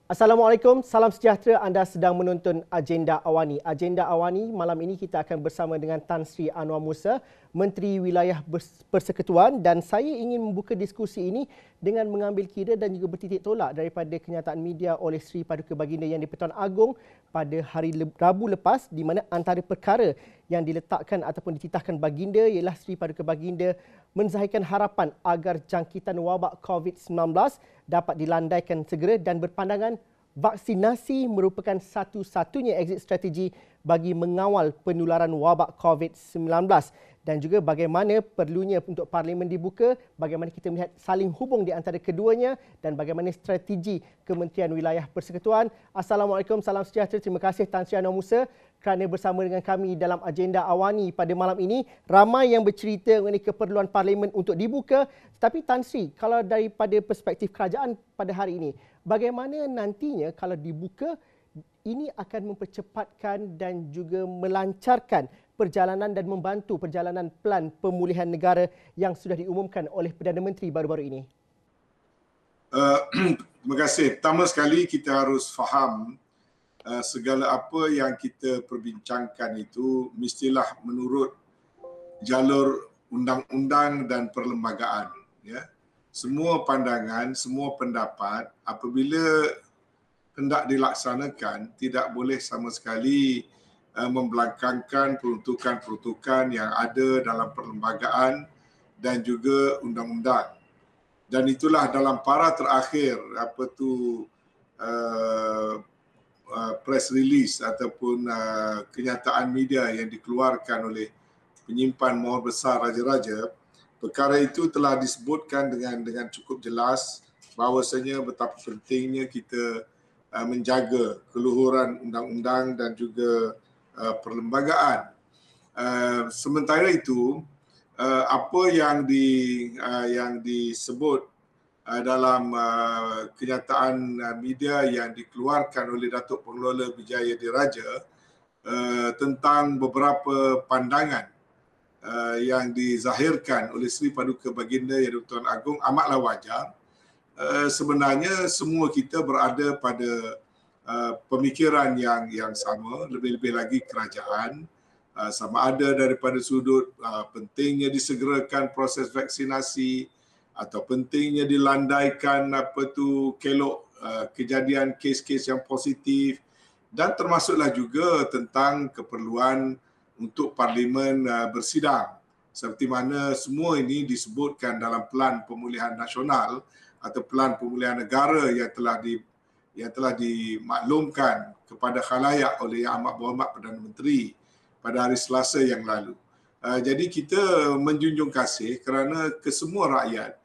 Assalamualaikum, salam sejahtera. Anda sedang menonton Agenda Awani. Agenda Awani malam ini kita akan bersama dengan Tan Sri Anwar Musa, Menteri Wilayah Persekutuan, dan saya ingin membuka diskusi ini dengan mengambil kira dan juga bertitik tolak daripada kenyataan media oleh Sri Paduka Baginda Yang di-Pertuan Agong pada hari Rabu lepas, di mana antara perkara yang diletakkan ataupun dititahkan Baginda ialah Sri Paduka Baginda menzahirkan harapan agar jangkitan wabak COVID-19 dapat dilandaikan segera dan berpandangan vaksinasi merupakan satu-satunya exit strategi bagi mengawal penularan wabak COVID-19 dan juga bagaimana perlunya untuk Parlimen dibuka, bagaimana kita melihat saling hubung di antara keduanya dan bagaimana strategi Kementerian Wilayah Persekutuan. Assalamualaikum, salam sejahtera. Terima kasih Tan Sri Anwar Musa kerana bersama dengan kami dalam Agenda Awani pada malam ini. Ramai yang bercerita mengenai keperluan Parlimen untuk dibuka, tetapi Tan Sri, kalau daripada perspektif kerajaan pada hari ini, bagaimana nantinya kalau dibuka ini akan mempercepatkan dan juga melancarkan perjalanan dan membantu perjalanan pelan pemulihan negara yang sudah diumumkan oleh Perdana Menteri baru-baru ini? Terima kasih. Pertama sekali kita harus faham segala apa yang kita perbincangkan itu mestilah menurut jalur undang-undang dan perlembagaan. Ya. Semua pandangan, semua pendapat apabila hendak dilaksanakan tidak boleh sama sekali membelakangkan peruntukan-peruntukan yang ada dalam perlembagaan dan juga undang-undang. Dan itulah dalam para terakhir press release ataupun kenyataan media yang dikeluarkan oleh penyimpan Maha Besar Raja-Raja, perkara itu telah disebutkan dengan cukup jelas bahawasanya betapa pentingnya kita menjaga keluhuran undang-undang dan juga perlembagaan. Sementara itu, apa yang disebut dalam kenyataan media yang dikeluarkan oleh Datuk Pengelola Wijaya Diraja tentang beberapa pandangan yang dizahirkan oleh Sri Paduka Baginda Yang di-Pertuan Agong amatlah wajar. Sebenarnya semua kita berada pada pemikiran yang sama, lebih-lebih lagi kerajaan, sama ada daripada sudut pentingnya disegerakan proses vaksinasi atau pentingnya dilandaikan kelok kejadian kes-kes yang positif, dan termasuklah juga tentang keperluan untuk Parlimen bersidang, seperti mana semua ini disebutkan dalam Pelan Pemulihan Nasional atau Pelan Pemulihan Negara yang telah dimaklumkan kepada khalayak oleh Yang Amat Berhormat Perdana Menteri pada hari Selasa yang lalu. Jadi kita menjunjung kasih kerana kesemua rakyat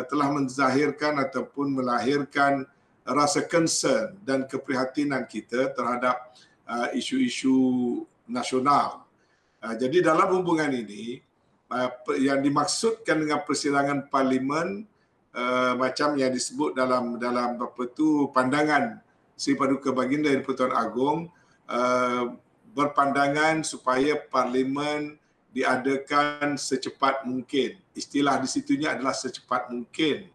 telah menzahirkan ataupun melahirkan rasa concern dan keprihatinan kita terhadap isu-isu nasional. Jadi dalam hubungan ini, yang dimaksudkan dengan persidangan Parlimen macam yang disebut dalam pandangan Sri Paduka Baginda Yang di-Pertuan Agong, berpandangan supaya Parlimen diadakan secepat mungkin. Istilah di situnya adalah secepat mungkin.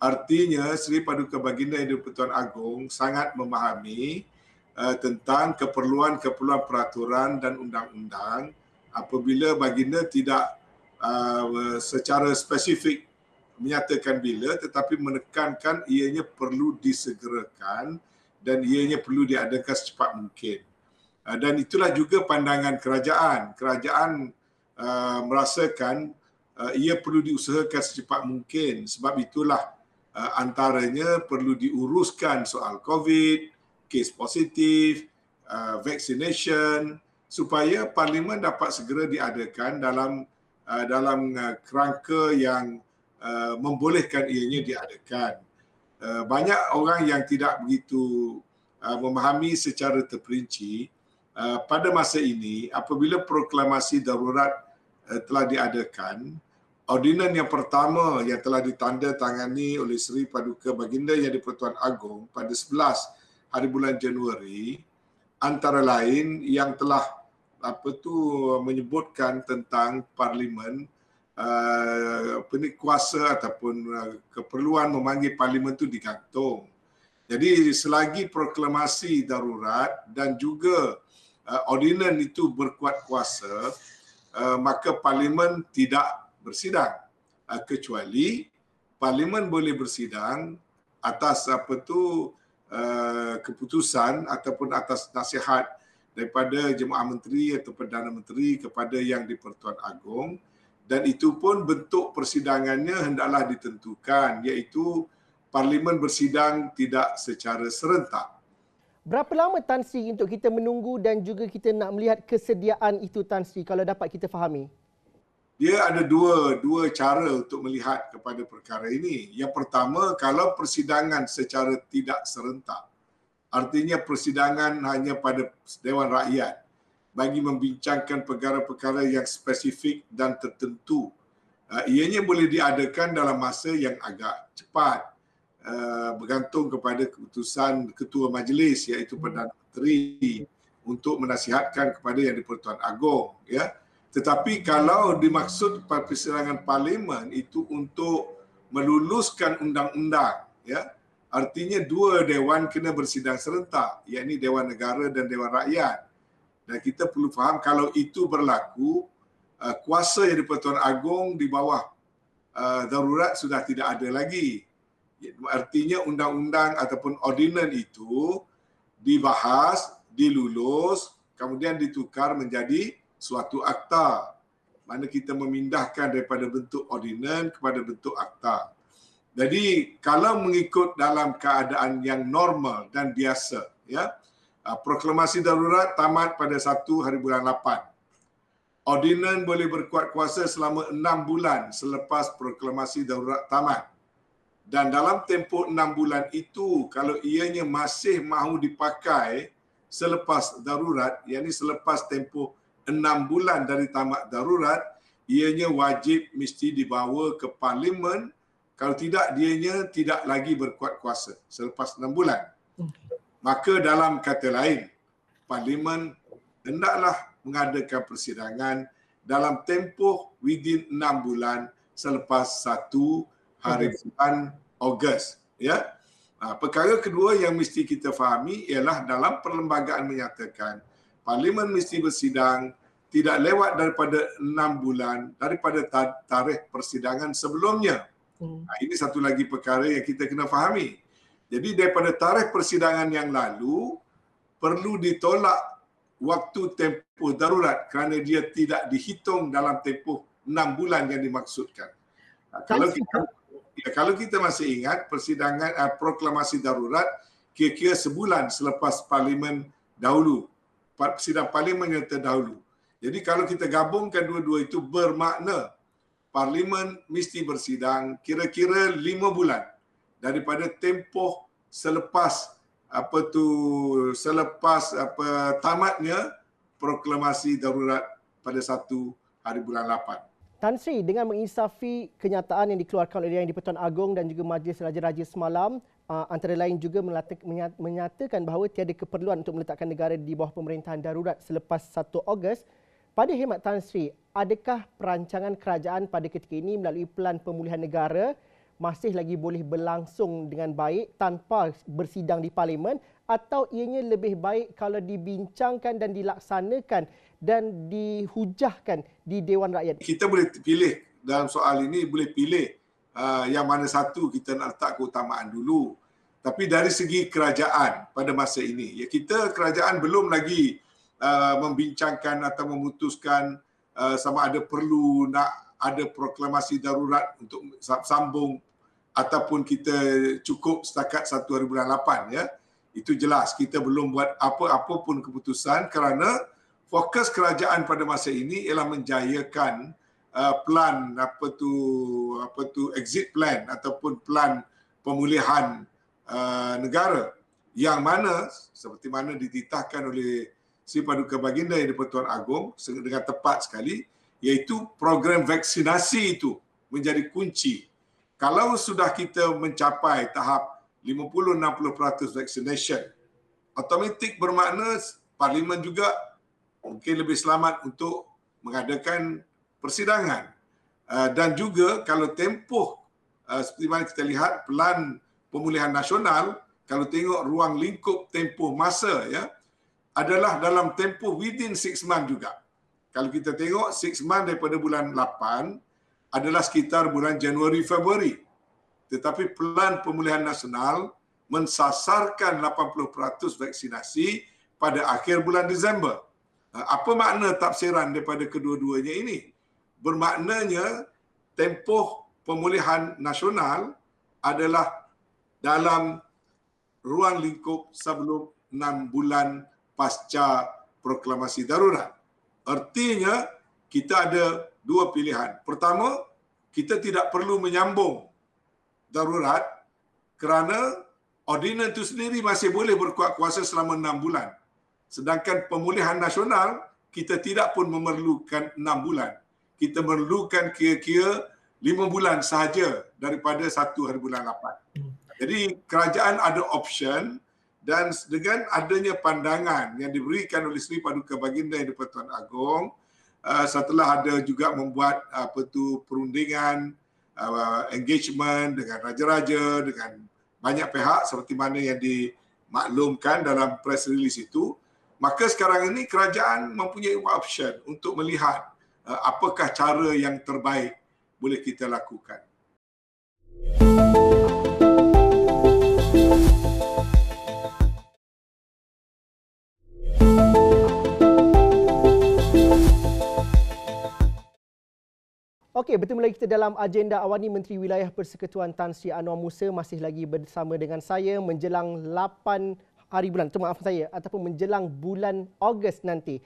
Artinya Sri Paduka Baginda Yang di-Pertuan Agong sangat memahami tentang keperluan-keperluan peraturan dan undang-undang apabila Baginda tidak secara spesifik menyatakan bila, tetapi menekankan ianya perlu disegerakan dan ianya perlu diadakan secepat mungkin. Dan itulah juga pandangan kerajaan. Kerajaan merasakan ia perlu diusahakan secepat mungkin. Sebab itulah antaranya perlu diuruskan soal COVID, kes positif, vaccination, supaya Parlimen dapat segera diadakan dalam kerangka yang membolehkan ianya diadakan. Banyak orang yang tidak begitu memahami secara terperinci pada masa ini apabila proklamasi darurat telah diadakan, ordinan yang pertama yang telah ditandatangani oleh Sri Paduka Baginda Yang di-Pertuan Agong pada 11 hari bulan Januari antara lain yang telah menyebutkan tentang Parlimen kuasa ataupun keperluan memanggil Parlimen itu digantung. Jadi selagi proklamasi darurat dan juga ordinan itu berkuat kuasa, maka Parlimen tidak bersidang, kecuali Parlimen boleh bersidang atas keputusan ataupun atas nasihat daripada Jemaah Menteri atau Perdana Menteri kepada Yang di-Pertuan Agong, dan itu pun bentuk persidangannya hendaklah ditentukan, iaitu Parlimen bersidang tidak secara serentak. Berapa lama Tan Sri untuk kita menunggu dan juga kita nak melihat kesediaan itu Tan Sri, kalau dapat kita fahami? Dia ada dua cara untuk melihat kepada perkara ini. Yang pertama, kalau persidangan secara tidak serentak, artinya persidangan hanya pada Dewan Rakyat bagi membincangkan perkara-perkara yang spesifik dan tertentu, ianya boleh diadakan dalam masa yang agak cepat, bergantung kepada keputusan Ketua Majlis iaitu Perdana Menteri untuk menasihatkan kepada Yang di-Pertuan Agong, ya. Tetapi kalau dimaksud persidangan Parlimen itu untuk meluluskan undang-undang, ya, artinya dua dewan kena bersidang serentak, iaitu Dewan Negara dan Dewan Rakyat. Dan kita perlu faham kalau itu berlaku, kuasa Yang di-Pertuan Agong di bawah darurat sudah tidak ada lagi. Artinya undang-undang ataupun ordinan itu dibahas, dilulus, kemudian ditukar menjadi suatu akta. Mana kita memindahkan daripada bentuk ordinan kepada bentuk akta. Jadi kalau mengikut dalam keadaan yang normal dan biasa, ya, proklamasi darurat tamat pada 1 hari bulan 8. Ordinan boleh berkuat kuasa selama 6 bulan selepas proklamasi darurat tamat. Dan dalam tempoh 6 bulan itu, kalau ianya masih mahu dipakai selepas darurat, yakni selepas tempoh 6 bulan dari tamat darurat, ianya wajib mesti dibawa ke Parlimen. Kalau tidak, dianya tidak lagi berkuat kuasa selepas 6 bulan. Maka dalam kata lain, Parlimen hendaklah mengadakan persidangan dalam tempoh within 6 bulan selepas 1 hari bulan Ogos. Ya? Perkara kedua yang mesti kita fahami ialah dalam perlembagaan menyatakan Parlimen mesti bersidang tidak lewat daripada 6 bulan daripada tarikh persidangan sebelumnya. Ini satu lagi perkara yang kita kena fahami. Jadi daripada tarikh persidangan yang lalu perlu ditolak waktu tempoh darurat kerana dia tidak dihitung dalam tempoh 6 bulan yang dimaksudkan. Kalau kita masih ingat persidangan proklamasi darurat kira-kira sebulan selepas Parlimen dahulu. Sidang Parlimen yang terdahulu. Jadi kalau kita gabungkan dua-dua itu bermakna Parlimen mesti bersidang kira-kira 5 bulan daripada tempoh selepas tamatnya proklamasi darurat pada 1 hari bulan 8. Tan Sri, dengan menginsafi kenyataan yang dikeluarkan oleh Yang di-Pertuan Agong dan juga Majlis Raja-Raja semalam, antara lain juga menyatakan bahawa tiada keperluan untuk meletakkan negara di bawah pemerintahan darurat selepas 1 Ogos. Pada khidmat Tan Sri, adakah perancangan kerajaan pada ketika ini melalui Pelan Pemulihan Negara masih lagi boleh berlangsung dengan baik tanpa bersidang di Parlimen, atau ianya lebih baik kalau dibincangkan dan dilaksanakan dan dihujahkan di Dewan Rakyat? Kita boleh pilih dalam soal ini, boleh pilih yang mana satu kita nak letak keutamaan dulu. Tapi dari segi kerajaan pada masa ini, ya, kerajaan belum lagi membincangkan atau memutuskan sama ada perlu nak ada proklamasi darurat untuk sambung ataupun kita cukup setakat 1 hari bulan 8, ya. Itu jelas kita belum buat apa-apa pun keputusan kerana fokus kerajaan pada masa ini ialah menjayakan plan exit plan ataupun plan pemulihan negara yang mana seperti mana dititahkan oleh Si Paduka Baginda Yang di-Pertuan Agong dengan tepat sekali, iaitu program vaksinasi itu menjadi kunci. Kalau sudah kita mencapai tahap 50-60% vaccination, automatik bermakna Parlimen juga mungkin lebih selamat untuk mengadakan persidangan. Dan juga kalau tempoh seperti mana kita lihat Pelan Pemulihan Nasional, kalau tengok ruang lingkup tempoh masa ya, adalah dalam tempoh within 6 months juga. Kalau kita tengok 6 months daripada bulan 8 adalah sekitar bulan Januari Februari. Tetapi Pelan Pemulihan Nasional mensasarkan 80% vaksinasi pada akhir bulan Disember. Apa makna tafsiran daripada kedua-duanya ini? Bermaknanya tempoh pemulihan nasional adalah dalam ruang lingkup sebelum 6 bulan pasca proklamasi darurat. Artinya, kita ada dua pilihan. Pertama, kita tidak perlu menyambung darurat kerana ordinan itu sendiri masih boleh berkuat kuasa selama 6 bulan. Sedangkan pemulihan nasional, kita tidak pun memerlukan 6 bulan. Kita memerlukan kira-kira 5 bulan sahaja daripada 1 hari bulan 8. Jadi kerajaan ada option dan dengan adanya pandangan yang diberikan oleh Seri Paduka Baginda Yang di-Pertuan Agong, setelah ada juga membuat perundingan, engagement dengan raja-raja, dengan banyak pihak seperti mana yang dimaklumkan dalam press release itu, maka sekarang ini kerajaan mempunyai option untuk melihat apakah cara yang terbaik boleh kita lakukan. Okey, bertemu lagi kita dalam agenda awani. Menteri Wilayah Persekutuan Tan Sri Anwar Musa masih lagi bersama dengan saya menjelang 8 hari bulan, ataupun menjelang bulan Ogos nanti.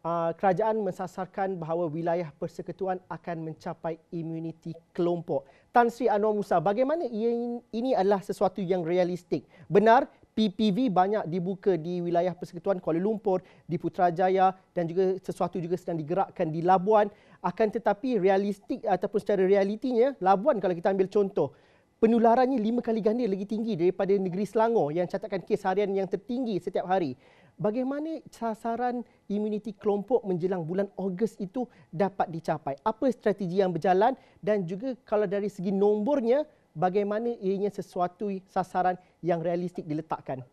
Kerajaan mensasarkan bahawa wilayah persekutuan akan mencapai imuniti kelompok. Tan Sri Anwar Musa, bagaimana ini adalah sesuatu yang realistik? Benar, PPV banyak dibuka di wilayah persekutuan Kuala Lumpur, di Putrajaya dan juga sesuatu juga sedang digerakkan di Labuan. Akan tetapi realistik ataupun secara realitinya, Labuan kalau kita ambil contoh, penularannya 5 kali ganda lagi tinggi daripada negeri Selangor yang catatkan kes harian yang tertinggi setiap hari. Bagaimana sasaran imuniti kelompok menjelang bulan Ogos itu dapat dicapai? Apa strategi yang berjalan dan juga kalau dari segi nombornya, bagaimana ianya sesuatu sasaran yang realistik diletakkan?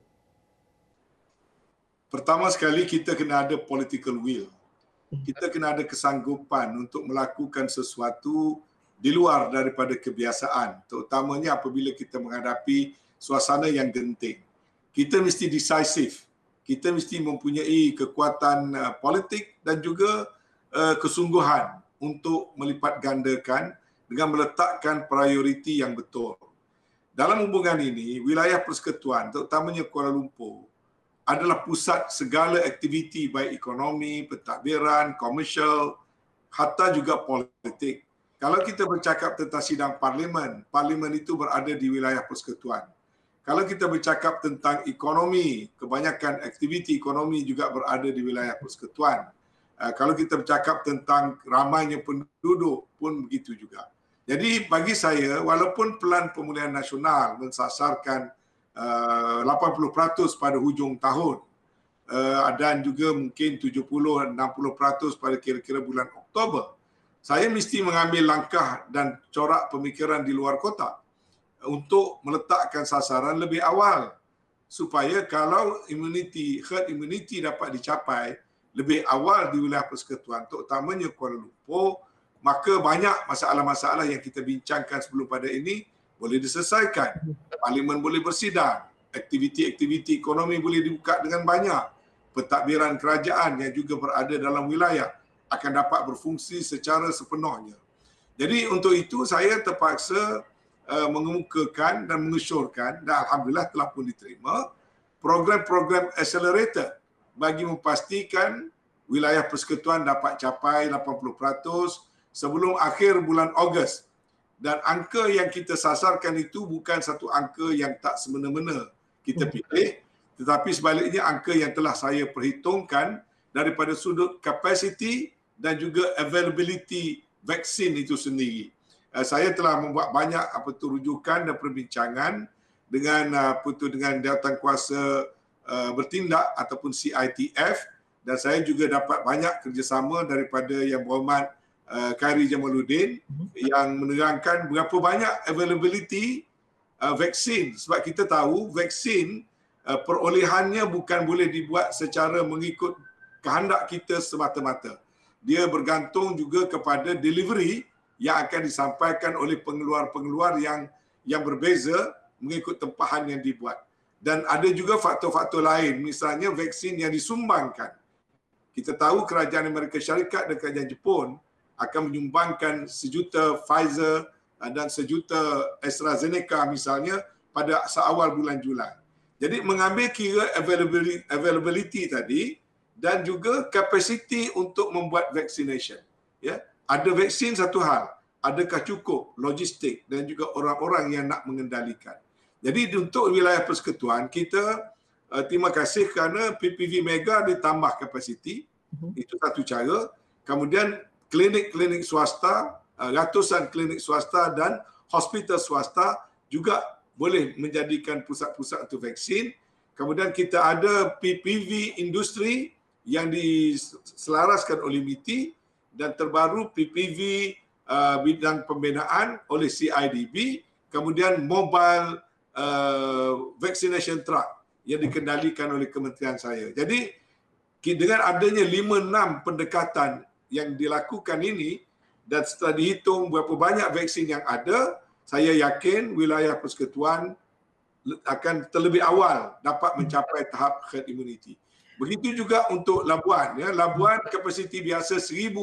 Pertama sekali, kita kena ada political will. Kita kena ada kesanggupan untuk melakukan sesuatu di luar daripada kebiasaan, terutamanya apabila kita menghadapi suasana yang genting. Kita mesti decisive. Kita mesti mempunyai kekuatan politik dan juga kesungguhan untuk melipat gandakan dengan meletakkan prioriti yang betul. Dalam hubungan ini, wilayah persekutuan, terutamanya Kuala Lumpur, adalah pusat segala aktiviti baik ekonomi, pentadbiran, komersial, hatta juga politik. Kalau kita bercakap tentang sidang parlimen, parlimen itu berada di wilayah persekutuan. Kalau kita bercakap tentang ekonomi, kebanyakan aktiviti ekonomi juga berada di wilayah persekutuan. Kalau kita bercakap tentang ramainya penduduk pun begitu juga. Jadi bagi saya, walaupun Pelan Pemulihan Nasional mensasarkan 80% pada hujung tahun dan juga mungkin 70-60% pada kira-kira bulan Oktober, saya mesti mengambil langkah dan corak pemikiran di luar kotak untuk meletakkan sasaran lebih awal supaya kalau herd immunity dapat dicapai lebih awal di wilayah persekutuan, terutamanya Kuala Lumpur, maka banyak masalah-masalah yang kita bincangkan sebelum pada ini boleh diselesaikan. Parlimen boleh bersidang, aktiviti-aktiviti ekonomi boleh dibuka dengan banyak, pentadbiran kerajaan yang juga berada dalam wilayah akan dapat berfungsi secara sepenuhnya. Jadi untuk itu saya terpaksa mengemukakan dan mengesyorkan, dan alhamdulillah telah pun diterima, program-program accelerator bagi memastikan wilayah persekutuan dapat capai 80% sebelum akhir bulan Ogos. Dan angka yang kita sasarkan itu bukan satu angka yang tak semena-mena kita pilih, tetapi sebaliknya angka yang telah saya perhitungkan daripada sudut capacity dan juga availability vaksin itu sendiri. Saya telah membuat banyak rujukan dan perbincangan dengan dengan Jawatankuasa Bertindak ataupun CITF, dan saya juga dapat banyak kerjasama daripada Yang Berhormat Khairi Jamaluddin yang menerangkan berapa banyak availability vaksin, sebab kita tahu vaksin perolehannya bukan boleh dibuat secara mengikut kehendak kita semata-mata. Dia bergantung juga kepada delivery yang akan disampaikan oleh pengeluar-pengeluar yang berbeza mengikut tempahan yang dibuat. Dan ada juga faktor-faktor lain, misalnya vaksin yang disumbangkan. Kita tahu kerajaan Amerika Syarikat dan kerajaan Jepun akan menyumbangkan 1 juta Pfizer dan 1 juta AstraZeneca misalnya pada seawal bulan Julai. Jadi mengambil kira availability tadi dan juga capacity untuk membuat vaccination. Ya, ada vaksin satu hal, adakah cukup logistik dan juga orang-orang yang nak mengendalikan. Jadi untuk wilayah persekutuan kita terima kasih kerana PPV Mega ditambah kapasiti, itu satu cara. Kemudian klinik-klinik swasta, ratusan klinik swasta dan hospital swasta juga boleh menjadikan pusat-pusat untuk vaksin. Kemudian kita ada PPV industri yang diselaraskan oleh MITI dan terbaru PPV bidang pembinaan oleh CIDB, kemudian mobile vaccination truck yang dikendalikan oleh kementerian saya. Jadi dengan adanya 5-6 pendekatan yang dilakukan ini dan setelah dihitung berapa banyak vaksin yang ada, saya yakin wilayah persekutuan akan terlebih awal dapat mencapai tahap herd immunity. Begitu juga untuk Labuan. Ya. Labuan kapasiti biasa 1,000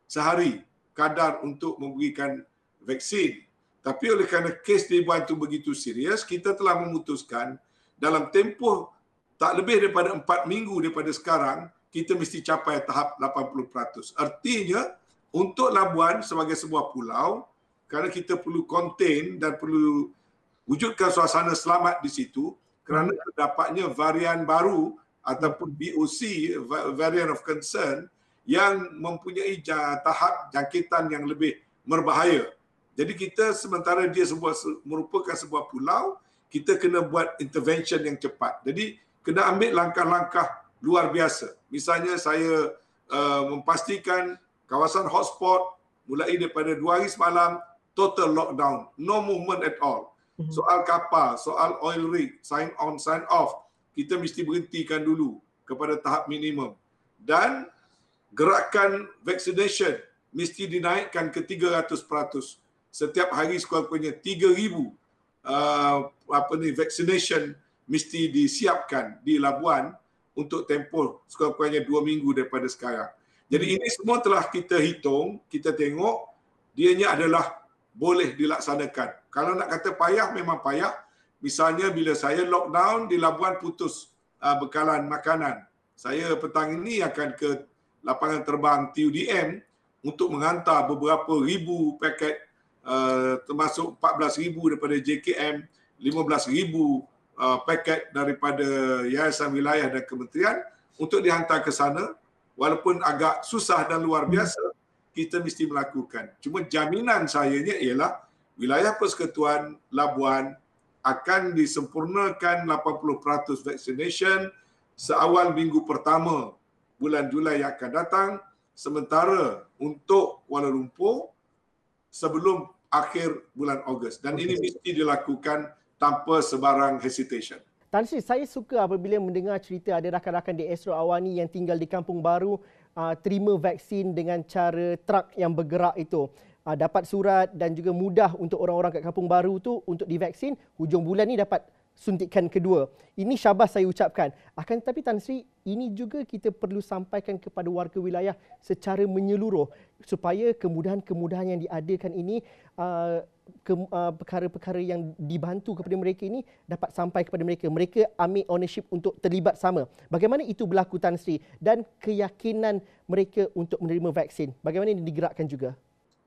sehari kadar untuk memberikan vaksin. Tapi oleh kerana kes di Labuan itu begitu serius, kita telah memutuskan dalam tempoh tak lebih daripada 4 minggu daripada sekarang, kita mesti capai tahap 80%. Artinya, untuk Labuan sebagai sebuah pulau, kerana kita perlu contain dan perlu wujudkan suasana selamat di situ, kerana terdapatnya varian baru ataupun BOC, variant of concern, yang mempunyai tahap jangkitan yang lebih berbahaya. Jadi kita sementara dia merupakan sebuah pulau, kita kena buat intervention yang cepat. Jadi kena ambil langkah-langkah luar biasa. Misalnya saya memastikan kawasan hotspot mulai daripada 2 hari semalam total lockdown, no movement at all. Soal kapal, soal oil rig, sign on, sign off, kita mesti berhentikan dulu kepada tahap minimum. Dan gerakan vaccination mesti dinaikkan ke 300%. Setiap hari sekurang-kurangnya 3,000 vaccination mesti disiapkan di Labuan untuk tempoh sekurang-kurangnya 2 minggu daripada sekarang. Jadi ini semua telah kita hitung, kita tengok dianya adalah boleh dilaksanakan. Kalau nak kata payah, memang payah. Misalnya bila saya lockdown di Labuan putus bekalan makanan. Saya petang ini akan ke lapangan terbang TUDM untuk menghantar beberapa ribu paket termasuk 14,000 daripada JKM, 15,000 paket daripada Yayasan Wilayah dan Kementerian untuk dihantar ke sana. Walaupun agak susah dan luar biasa, kita mesti melakukan. Cuma jaminan sayanya ialah wilayah persekutuan Labuan akan disempurnakan 80% vaccination seawal minggu pertama bulan Julai yang akan datang, sementara untuk Kuala Lumpur sebelum akhir bulan Ogos. Dan ini mesti dilakukan tanpa sebarang hesitation. Tan Sri, saya suka apabila mendengar cerita ada rakan-rakan di Astro Awani yang tinggal di Kampung Baru terima vaksin dengan cara truk yang bergerak itu. Dapat surat dan juga mudah untuk orang-orang kat Kampung Baru tu untuk divaksin, hujung bulan ni dapat suntikan kedua. Ini syabas saya ucapkan. Akan tetapi Tan Sri, ini juga kita perlu sampaikan kepada warga wilayah secara menyeluruh supaya kemudahan-kemudahan yang diadakan ini, perkara-perkara yang dibantu kepada mereka ini dapat sampai kepada mereka. Mereka ambil ownership untuk terlibat sama. Bagaimana itu berlaku Tan Sri dan keyakinan mereka untuk menerima vaksin? Bagaimana ini digerakkan juga?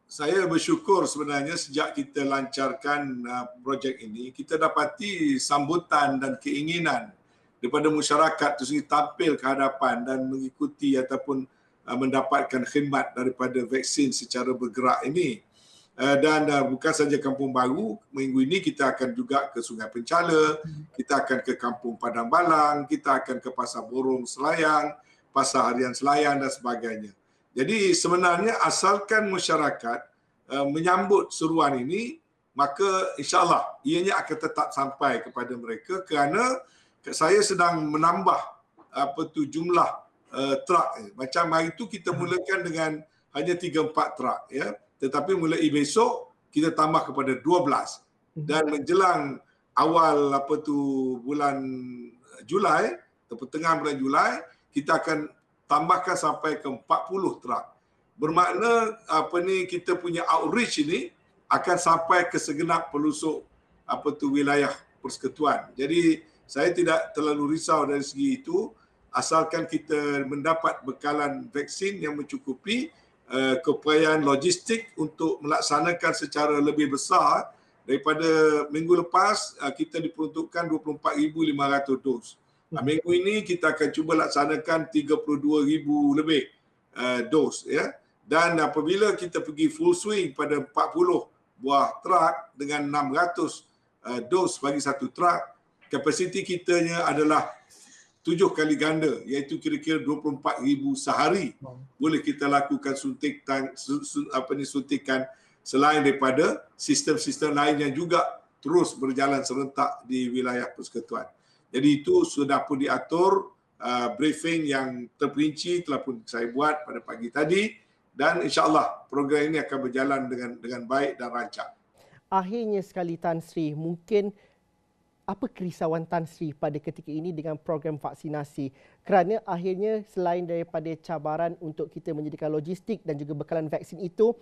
Saya bersyukur sebenarnya sejak kita lancarkan projek ini, kita dapati sambutan dan keinginan daripada masyarakat itu sendiri tampil ke hadapan dan mengikuti ataupun mendapatkan khidmat daripada vaksin secara bergerak ini. Dan bukan saja Kampung Baru, minggu ini kita akan juga ke Sungai Penchala, kita akan ke Kampung Padang Balang, kita akan ke Pasar Borong Selayang, Pasar Harian Selayang dan sebagainya. Jadi sebenarnya asalkan masyarakat menyambut seruan ini maka insya-Allah ianya akan tetap sampai kepada mereka kerana saya sedang menambah jumlah truk. Macam hari itu kita mulakan dengan hanya 3-4 truk ya. Tetapi mulai besok kita tambah kepada 12 dan menjelang awal bulan Julai atau pertengahan bulan Julai kita akan tambahkan sampai ke 40 truk. Bermakna kita punya outreach ini akan sampai ke segenap pelosok wilayah persekutuan. Jadi saya tidak terlalu risau dari segi itu asalkan kita mendapat bekalan vaksin yang mencukupi, keupayaan logistik untuk melaksanakan secara lebih besar. Daripada minggu lepas kita diperuntukkan 24,500 dos. Minggu ini kita akan cuba laksanakan 32,000 lebih dos ya. Dan apabila kita pergi full swing pada 40 buah truk dengan 600 dos bagi satu truk, kapasiti kitanya adalah 7 kali ganda, iaitu kira-kira 24,000 sehari. Boleh kita lakukan suntikan selain daripada sistem-sistem lain yang juga terus berjalan serentak di wilayah persekutuan. Jadi itu sudah pun diatur, briefing yang terperinci telah pun saya buat pada pagi tadi dan insya-Allah program ini akan berjalan dengan baik dan rancak. Akhirnya sekali Tan Sri, mungkin apa kerisauan Tan Sri pada ketika ini dengan program vaksinasi? Kerana akhirnya selain daripada cabaran untuk kita menyediakan logistik dan juga bekalan vaksin itu,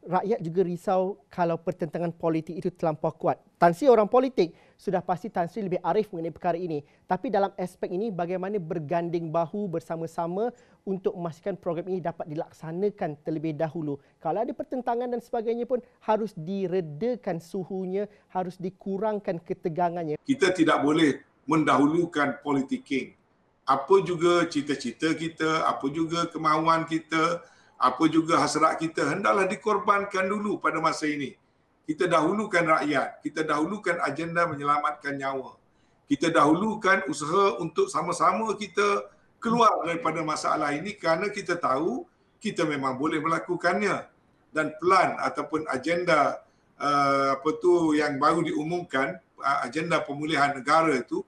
rakyat juga risau kalau pertentangan politik itu terlampau kuat. Tan Sri orang politik, sudah pasti Tan Sri lebih arif mengenai perkara ini. Tapi dalam aspek ini, bagaimana berganding bahu bersama-sama untuk memastikan program ini dapat dilaksanakan terlebih dahulu. Kalau ada pertentangan dan sebagainya pun harus diredakan suhunya, harus dikurangkan ketegangannya. Kita tidak boleh mendahulukan politicking. Apa juga cita-cita kita, apa juga kemahuan kita, apa juga hasrat kita, hendaklah dikorbankan dulu pada masa ini. Kita dahulukan rakyat, kita dahulukan agenda menyelamatkan nyawa. Kita dahulukan usaha untuk sama-sama kita keluar daripada masalah ini kerana kita tahu kita memang boleh melakukannya. Dan plan ataupun agenda yang baru diumumkan, agenda pemulihan negara itu,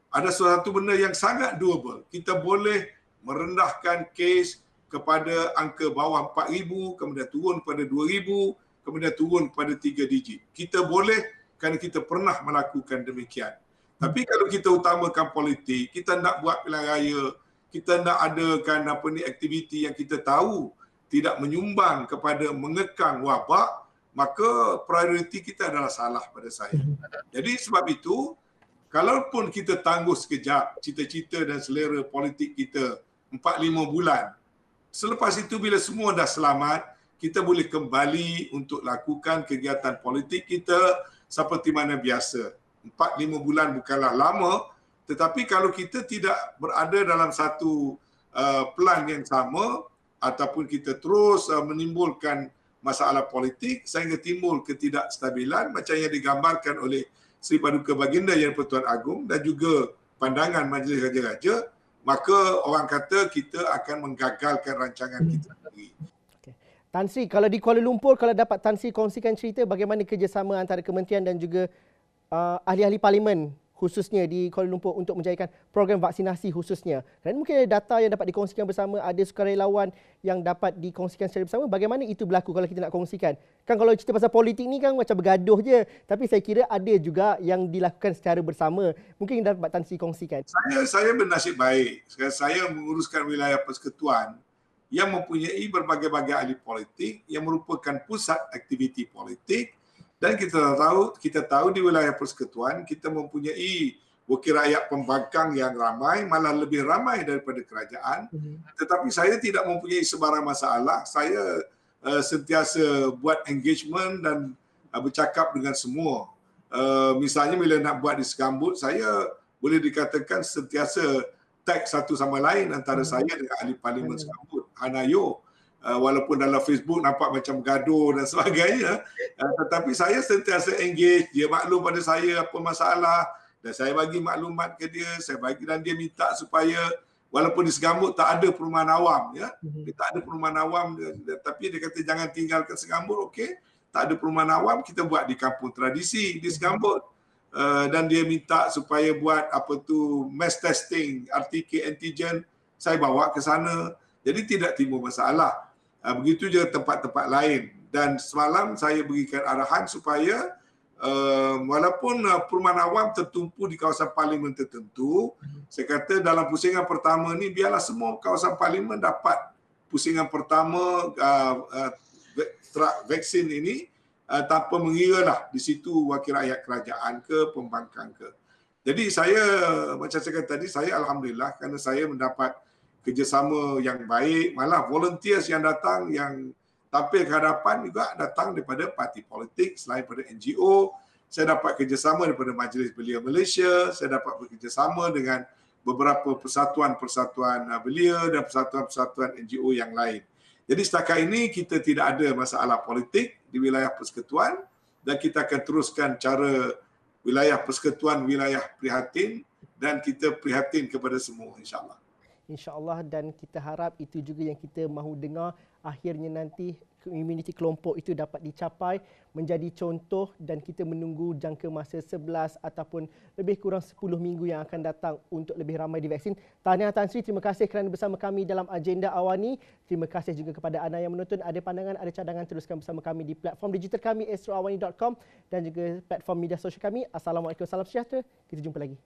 ada suatu benda yang sangat doable. Kita boleh merendahkan kes kepada angka bawah 4,000, kemudian turun pada 2,000, kemudian turun pada 3 digit. Kita boleh kerana kita pernah melakukan demikian. Tapi kalau kita utamakan politik, kita nak buat pilihan raya, kita nak adakan aktiviti yang kita tahu tidak menyumbang kepada mengekang wabak, maka prioriti kita adalah salah pada saya. Jadi sebab itu, kalaupun kita tangguh sekejap cita-cita dan selera politik kita 4-5 bulan, selepas itu bila semua dah selamat, kita boleh kembali untuk lakukan kegiatan politik kita seperti mana biasa. 4-5 bulan bukanlah lama, tetapi kalau kita tidak berada dalam satu plan yang sama ataupun kita terus menimbulkan masalah politik sehingga timbul ketidakstabilan macam yang digambarkan oleh Sri Paduka Baginda Yang Pertuan Agong dan juga pandangan Majlis Raja-Raja, maka orang kata kita akan menggagalkan rancangan kita sendiri. Okay. Tan Sri, kalau di Kuala Lumpur, kalau dapat Tan Sri kongsikan cerita bagaimana kerjasama antara kementerian dan juga ahli-ahli parlimen khususnya di Kuala Lumpur untuk menjayakan program vaksinasi khususnya. Dan mungkin ada data yang dapat dikongsikan bersama, ada sukarelawan yang dapat dikongsikan secara bersama. Bagaimana itu berlaku kalau kita nak kongsikan? Kan kalau cerita pasal politik ni kan macam bergaduh je. Tapi saya kira ada juga yang dilakukan secara bersama. Mungkin dapat Tan Sri kongsikan. Saya bernasib baik. Saya menguruskan wilayah persekutuan yang mempunyai berbagai-bagai ahli politik yang merupakan pusat aktiviti politik. Dan kita tahu di wilayah persekutuan kita mempunyai wakil rakyat pembangkang yang ramai, malah lebih ramai daripada kerajaan. Tetapi saya tidak mempunyai sebarang masalah. Saya sentiasa buat engagement dan bercakap dengan semua. Misalnya bila nak buat di Segambut, saya boleh dikatakan sentiasa tag satu sama lain antara saya dengan ahli parlimen Segambut, Hanayo. Walaupun dalam Facebook nampak macam gaduh dan sebagainya, tetapi saya sentiasa engage, dia maklum pada saya apa masalah dan saya bagi maklumat ke dia, saya bagi dan dia minta supaya walaupun di Segambut tak ada perumahan awam, ya, dia tak ada perumahan awam, tapi dia kata jangan tinggalkan Segambut, okey. tak ada perumahan awam, kita buat di kampung tradisi di Segambut. Dan dia minta supaya buat mass testing, RTK antigen, saya bawa ke sana. Jadi tidak timbul masalah. Begitu juga tempat-tempat lain. Dan semalam saya berikan arahan supaya walaupun perumahan awam tertumpu di kawasan parlimen tertentu, saya kata dalam pusingan pertama ni biarlah semua kawasan parlimen dapat pusingan pertama vaksin ini tanpa mengira di situ wakil rakyat kerajaan ke pembangkang ke. Jadi saya, macam saya kata tadi, saya alhamdulillah kerana saya mendapat kerjasama yang baik, malah volunteers yang datang yang tampil ke hadapan juga datang daripada parti politik selain daripada NGO. Saya dapat kerjasama daripada Majlis Belia Malaysia, saya dapat bekerjasama dengan beberapa persatuan-persatuan belia dan persatuan-persatuan NGO yang lain. Jadi setakat ini kita tidak ada masalah politik di wilayah persekutuan dan kita akan teruskan cara wilayah persekutuan, wilayah prihatin dan kita prihatin kepada semua insya-Allah. InsyaAllah, dan kita harap itu juga yang kita mahu dengar, akhirnya nanti imuniti kelompok itu dapat dicapai menjadi contoh dan kita menunggu jangka masa 11 ataupun lebih kurang 10 minggu yang akan datang untuk lebih ramai divaksin. Tahniah Tan Sri, terima kasih kerana bersama kami dalam Agenda Awani. Terima kasih juga kepada anda yang menonton. Ada pandangan, ada cadangan, teruskan bersama kami di platform digital kami astroawani.com dan juga platform media sosial kami. Assalamualaikum, salam sejahtera. Kita jumpa lagi.